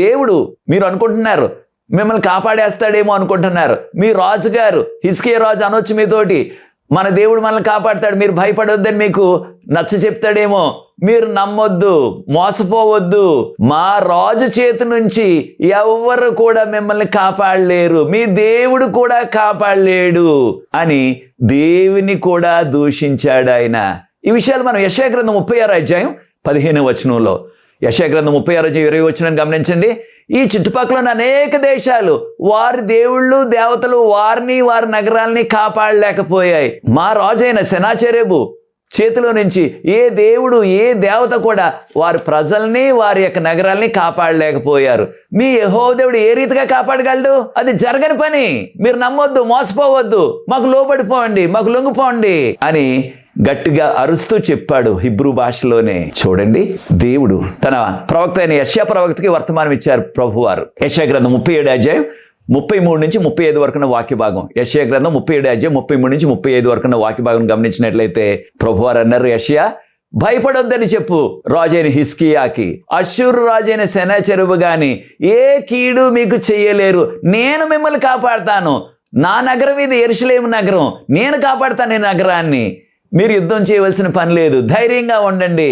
దేవుడు, మీరు అనుకుంటున్నారు మిమ్మల్ని కాపాడేస్తాడేమో అనుకుంటున్నారు. మీ రాజుగారు హిజ్కియా రాజు అనొచ్చు మీతోటి, మన దేవుడు మనల్ని కాపాడతాడు, మీరు భయపడొద్దని మీకు నచ్చ చెప్తాడేమో. మీరు నమ్మొద్దు, మోసపోవద్దు. మా రాజు చేతి నుంచి ఎవ్వరు కూడా మిమ్మల్ని కాపాడలేరు, మీ దేవుడు కూడా కాపాడలేడు అని దేవుని కూడా దూషించాడు ఆయన. ఈ విషయాలు మనం యెషయా గ్రంథం 36 అధ్యాయం 15వ వచనంలో, యెషయా గ్రంథం 36 అధ్యాయం 20వ వచనాన్ని గమనించండి. ఈ చుట్టుపక్కల ఉన్న అనేక దేశాలు వారి దేవుళ్ళు, దేవతలు వారిని, వారి నగరాల్ని కాపాడలేకపోయాయి. మా రాజైన సెనాచెరెబు చేతిలో నుంచి ఏ దేవుడు, ఏ దేవత కూడా వారి ప్రజల్ని, వారి యొక్క నగరాల్ని కాపాడలేకపోయారు. మీ యెహోవా దేవుడు ఏ రీతిగా కాపాడగలడు? అది జరగని పని. మీరు నమ్మొద్దు, మోసపోవద్దు, మాకు లోబడిపోండి, మాకు లొంగిపోండి అని గట్టిగా అరుస్తూ చెప్పాడు హిబ్రూ భాషలోనే. చూడండి, దేవుడు తన ప్రవక్త అయిన యెషయా ప్రవక్తకి వర్తమానం ఇచ్చారు ప్రభువారు. యెషయా గ్రంథం 37 అధ్యాయం 33 నుంచి 35 వరకున్న వాక్య భాగం. యెషయా గ్రంథం 37 అధ్యాయం 33 నుంచి 35 వరకున్న వాక్య భాగం గమనించినట్లయితే ప్రభువారు అన్నారు, యెషయా భయపడొద్దని చెప్పు రాజైన హిజ్కియాకి, అష్షూరు రాజైన సెనాచెరెబు గాని ఏ కీడు మీకు చెయ్యలేరు, నేను మిమ్మల్ని కాపాడతాను. నా నగరం ఇది యెరూషలేము నగరం, నేను కాపాడతాను ఈ నగరాన్ని. మీరు యుద్ధం చేయవలసిన పని లేదు, ధైర్యంగా ఉండండి.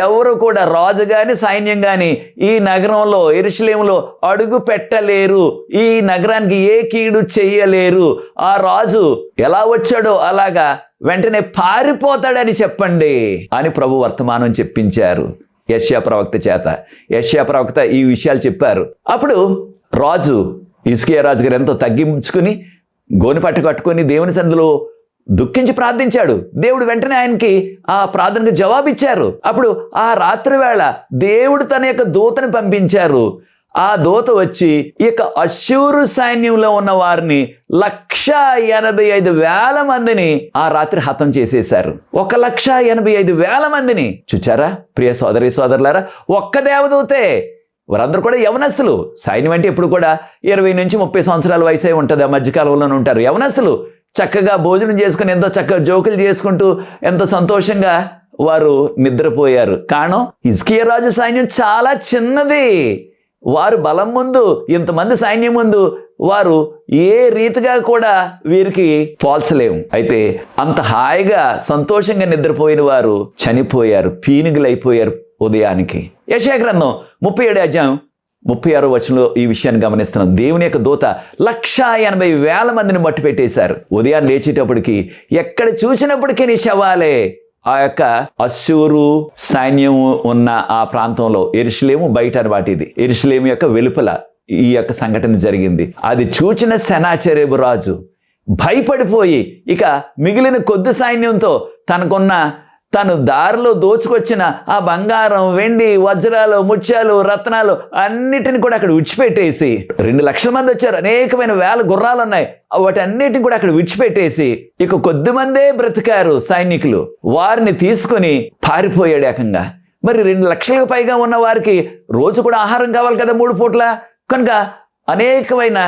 ఎవరు కూడా రాజు గాని సైన్యం గాని ఈ నగరంలో యెరూషలేములో అడుగు పెట్టలేరు, ఈ నగరానికి ఏ కీడు చెయ్యలేరు. ఆ రాజు ఎలా వచ్చాడో అలాగా వెంటనే పారిపోతాడని చెప్పండి అని ప్రభు వర్తమానం చెప్పించారు యెషయా ప్రవక్త చేత. యెషయా ప్రవక్త ఈ విషయాలు చెప్పారు. అప్పుడు రాజు హిజ్కియా రాజు గారు ఎంతో తగ్గించుకుని గోనెపట్టు కట్టుకొని దేవుని సన్నిధిలో దుఃఖించి ప్రార్థించాడు. దేవుడు వెంటనే ఆయనకి ఆ ప్రార్థనకు జవాబిచ్చారు. అప్పుడు ఆ రాత్రి వేళ దేవుడు తన యొక్క దూతని పంపించారు. ఆ దూత వచ్చి ఇక అష్షూరు సైన్యంలో ఉన్న వారిని 185,000 మందిని ఆ రాత్రి హతం చేసేశారు. 185,000 మందిని చూచారా ప్రియ సోదరి సోదరులారా? ఒక్క దేవదూతే. వారందరూ కూడా యవనస్తులు. సైన్యం అంటే ఇప్పుడు కూడా 20 నుంచి 30 సంవత్సరాల వయసే ఉంటుంది. ఆ మధ్యకాలంలోనే ఉంటారు యవనస్తులు. చక్కగా భోజనం చేసుకుని ఎంతో చక్కగా జోకులు చేసుకుంటూ ఎంతో సంతోషంగా వారు నిద్రపోయారు. కారణం హిజ్కియా రాజు సైన్యం చాలా చిన్నది. వారు బలం ముందు, ఇంతమంది సైన్యం ముందు వారు ఏ రీతిగా కూడా వీరికి పోల్చలేము. అయితే అంత హాయిగా సంతోషంగా నిద్రపోయిన వారు చనిపోయారు, పీనుగులైపోయారు ఉదయానికి. యెషయా గ్రంథం 37వ అధ్యాయం 36వ వచనంలో ఈ విషయాన్ని గమనిస్తున్నాం. దేవుని యొక్క దూత 180,000 మందిని మట్టు పెట్టేశారు. ఉదయాన్ని లేచేటప్పటికి ఎక్కడ చూసినప్పటికీ నీ శవాలే. ఆ యొక్క అష్షూరు సైన్యం ఉన్న ఆ ప్రాంతంలో యెరూషలేము బయట అనమాట. ఇది యెరూషలేము యొక్క వెలుపల ఈ యొక్క సంఘటన జరిగింది. అది చూచిన సెనాచెరేబు రాజు భయపడిపోయి ఇక మిగిలిన కొద్ది సైన్యంతో తను దారిలో దోచుకొచ్చిన ఆ బంగారం, వెండి, వజ్రాలు, ముత్యాలు, రత్నాలు అన్నిటిని కూడా అక్కడ విడిచిపెట్టేసి 2 లక్షల మంది వచ్చారు. అనేకమైన వేల గుర్రాలు ఉన్నాయి. వాటి అన్నిటిని కూడా అక్కడ విడిచిపెట్టేసి ఇక కొద్ది మందే బ్రతికారు సైనికులు. వారిని తీసుకొని పారిపోయాడు ఏకంగా. మరి 2 లక్షలకు పైగా ఉన్న వారికి రోజు కూడా ఆహారం కావాలి కదా 3 పూట్ల. కనుక అనేకమైన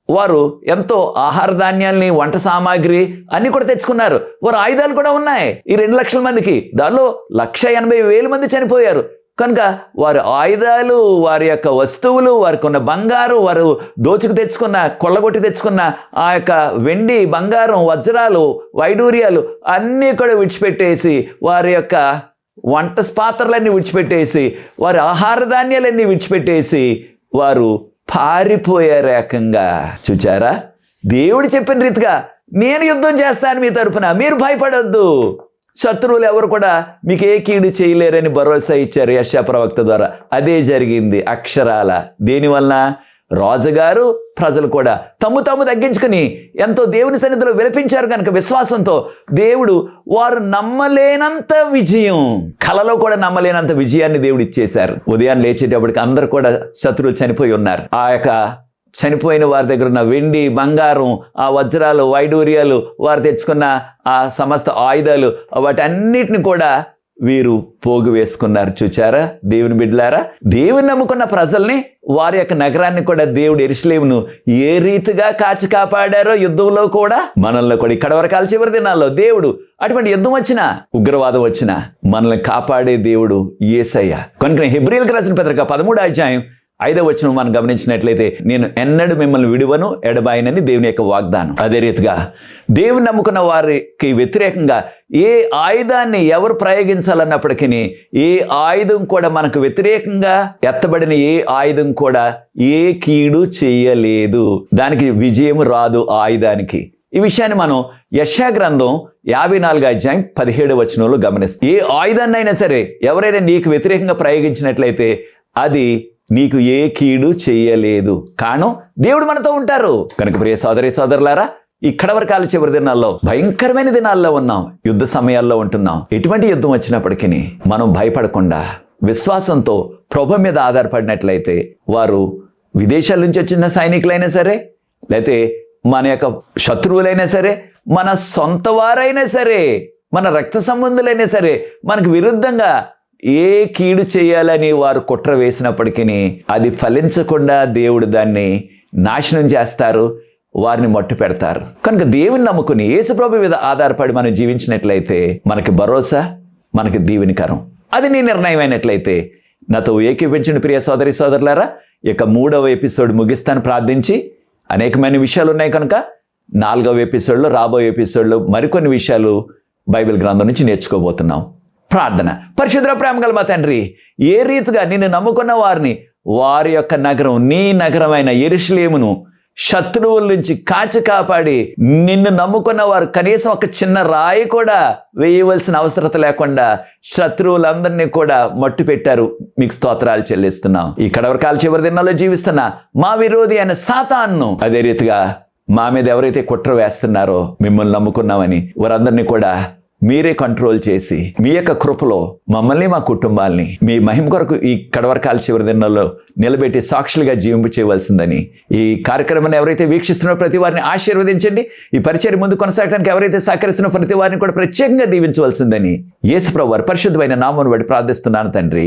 వారు ఎంతో ఆహార ధాన్యాల్ని, వంట సామాగ్రి అన్ని కూడా తెచ్చుకున్నారు. వారు ఆయుధాలు కూడా ఉన్నాయి ఈ 2 లక్షల మందికి. దానిలో 180,000 మంది చనిపోయారు. కనుక వారి ఆయుధాలు, వారి యొక్క వస్తువులు, వారికి ఉన్న బంగారు, వారు దోచుకు తెచ్చుకున్న, కొల్లగొట్టి తెచ్చుకున్న ఆ యొక్క వెండి, బంగారం, వజ్రాలు, వైడూర్యాలు అన్నీ కూడా విడిచిపెట్టేసి, వారి యొక్క వంట పాత్రలన్నీ విడిచిపెట్టేసి, వారి ఆహార ధాన్యాలన్నీ విడిచిపెట్టేసి వారు పారిపోయారు ఏకంగా. చూచారా? దేవుడు చెప్పిన రీతిగా నేను యుద్ధం చేస్తాను మీ తరపున, మీరు భయపడొద్దు, శత్రువులు ఎవరు కూడా మీకు ఏ కీడు చేయలేరని భరోసా ఇచ్చారు యెషయా ప్రవక్త ద్వారా. అదే జరిగింది అక్షరాల. దేనివల్ల? రాజుగారు, ప్రజలు కూడా తమ్ము తగ్గించుకుని ఎంతో దేవుని సన్నిధిలో విలపించారు కనుక విశ్వాసంతో దేవుడు వారు నమ్మలేనంత విజయం, కలలో కూడా నమ్మలేనంత విజయాన్ని దేవుడు ఇచ్చేశారు. ఉదయాన్ని లేచేటప్పటికి అందరు కూడా శత్రువులు చనిపోయి ఉన్నారు. ఆ యొక్క చనిపోయిన వారి దగ్గర ఉన్న వెండి, బంగారం, ఆ వజ్రాలు, వైడూర్యాలు, వారు తెచ్చుకున్న ఆ సమస్త ఆయుధాలు, వాటన్నిటిని కూడా వీరు పోగు వేసుకున్నారు. చూచారా దేవుని బిడ్డలారా? దేవుని నమ్ముకున్న ప్రజల్ని, వారి యొక్క నగరాన్ని కూడా దేవుడు యెరూషలేమును ఏ రీతిగా కాచి కాపాడారో యుద్ధంలో కూడా మనల్ని కూడా ఇక్కడ వరకు చివరి దినాల్లో దేవుడు అటువంటి యుద్ధం వచ్చినా, ఉగ్రవాదం వచ్చినా మనల్ని కాపాడే దేవుడు యేసయ్య. కనుక హెబ్రీయులకు రాసిన పత్రిక 13వ అధ్యాయం 5వ వచనం మనం గమనించినట్లయితే, నేను ఎన్నడూ మిమ్మల్ని విడువను ఎడబాయనని దేవుని యొక్క వాగ్దానం. అదే రీతిగా దేవుని నమ్ముకున్న వారికి వ్యతిరేకంగా ఏ ఆయుధాన్ని ఎవరు ప్రయోగించాలన్నప్పటికీ, ఏ ఆయుధం కూడా మనకు వ్యతిరేకంగా ఎత్తబడిన ఏ ఆయుధం కూడా ఏ కీడు చేయలేదు. దానికి విజయం రాదు ఆయుధానికి. ఈ విషయాన్ని మనం యెషయా గ్రంథం 54వ అధ్యాయం 17వ వచనంలో గమనిస్తాం. ఏ ఆయుధాన్ని అయినా సరే ఎవరైనా నీకు వ్యతిరేకంగా ప్రయోగించినట్లయితే అది నీకు ఏ కీడు చేయలేదు. కారణం దేవుడు మనతో ఉంటారు. కనుక ప్రియ సోదరి సోదరులారా, ఇక్కడ వరకు చివరి దినాల్లో భయంకరమైన దినాల్లో ఉన్నాం, యుద్ధ సమయాల్లో ఉంటున్నాం. ఎటువంటి యుద్ధం వచ్చినప్పటికీ మనం భయపడకుండా విశ్వాసంతో ప్రభు మీద ఆధారపడినట్లయితే, వారు విదేశాల నుంచి వచ్చిన సైనికులైనా సరే, లేకపోతే మన యొక్క శత్రువులైనా సరే, మన సొంత వారైనా సరే, మన రక్త సంబంధులైనా సరే, మనకు విరుద్ధంగా ఏ కీడు చేయాలని వారు కుట్ర వేసినప్పటికీ అది ఫలించకుండా దేవుడు దాన్ని నాశనం చేస్తారు, వారిని మట్టు పెడతారు. కనుక దేవుని నమ్ముకుని యేసుప్రభు మీద ఆధారపడి మనం జీవించినట్లయితే మనకి భరోసా, మనకి దీవెనకరం. అది నీ నిర్ణయం అయినట్లయితే నాతో ఏకీపించండి ప్రియ సోదరి సోదరులారా. ఇక 3వ ఎపిసోడ్ ముగిస్తాను ప్రార్థించి. అనేకమైన విషయాలు ఉన్నాయి కనుక 4వ ఎపిసోడ్లో, రాబోయే ఎపిసోడ్లో మరికొన్ని విషయాలు బైబిల్ గ్రంథం నుంచి నేర్చుకోబోతున్నాం. ప్రార్థన. పరిశుద్ధ ప్రేమగల మా తండ్రి, ఏ రీతిగా నిన్ను నమ్ముకున్న వారిని, వారి యొక్క నగరం, నీ నగరమైన యెరూషలేమును శత్రువుల నుంచి కాచి కాపాడి, నిన్ను నమ్ముకున్న వారు కనీసం ఒక చిన్న రాయి కూడా వేయవలసిన అవసరత లేకుండా శత్రువులందరినీ కూడా మట్టు పెట్టారు. మీకు స్తోత్రాలు చెల్లిస్తున్నాం. ఈ కడవరకాల చివరి దినాల్లో జీవిస్తున్న మా విరోధి అయిన సాతాను, అదే రీతిగా మా మీద ఎవరైతే కుట్ర వేస్తున్నారో మిమ్మల్ని నమ్ముకున్నామని, వారందరినీ కూడా మీరే కంట్రోల్ చేసి మీ యొక్క కృపలో మమ్మల్ని, మా కుటుంబాల్ని మీ మహిమ కొరకు ఈ కడవరకాల చివరి దినాల్లో నిలబెట్టి సాక్షులుగా జీవింపు చేయవలసిందని, ఈ కార్యక్రమాన్ని ఎవరైతే వీక్షిస్తున్నారో ప్రతి వారిని ఆశీర్వదించండి. ఈ పరిచర్య ముందు కొనసాగడానికి ఎవరైతే సహకరిస్తున్న ప్రతి వారిని కూడా ప్రత్యేకంగా దీవించవలసిందని యేసుప్రభువు వారి పరిశుద్ధమైన నామమును బట్టి ప్రార్థిస్తున్నాను తండ్రి,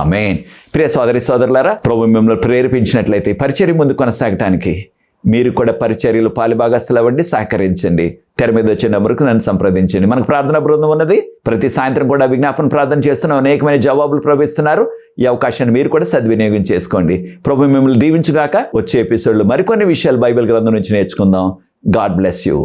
ఆమేన్. ప్రియ సోదరి సోదరులారా, ప్రభువు మిమ్మల్ని ప్రేరేపించినట్లయితే పరిచర్య ముందు కొనసాగటానికి మీరు కూడా పరిచర్యలు పాలుభాగస్తులు అవ్వండి, సహకరించండి. తెర మీద వచ్చే నెంబర్కు నన్ను సంప్రదించండి. మనకు ప్రార్థనా బృందం ఉన్నది. ప్రతి సాయంత్రం కూడా విజ్ఞాపన ప్రార్థన చేస్తున్నాం. అనేకమైన జవాబులు ప్రవహిస్తున్నారు. ఈ అవకాశాన్ని మీరు కూడా సద్వినియోగం చేసుకోండి. ప్రభు మిమ్మల్ని దీవించుగాక. వచ్చే ఎపిసోడ్లో మరికొన్ని విషయాలు బైబిల్ గ్రంథం నుంచి నేర్చుకుందాం. God bless you.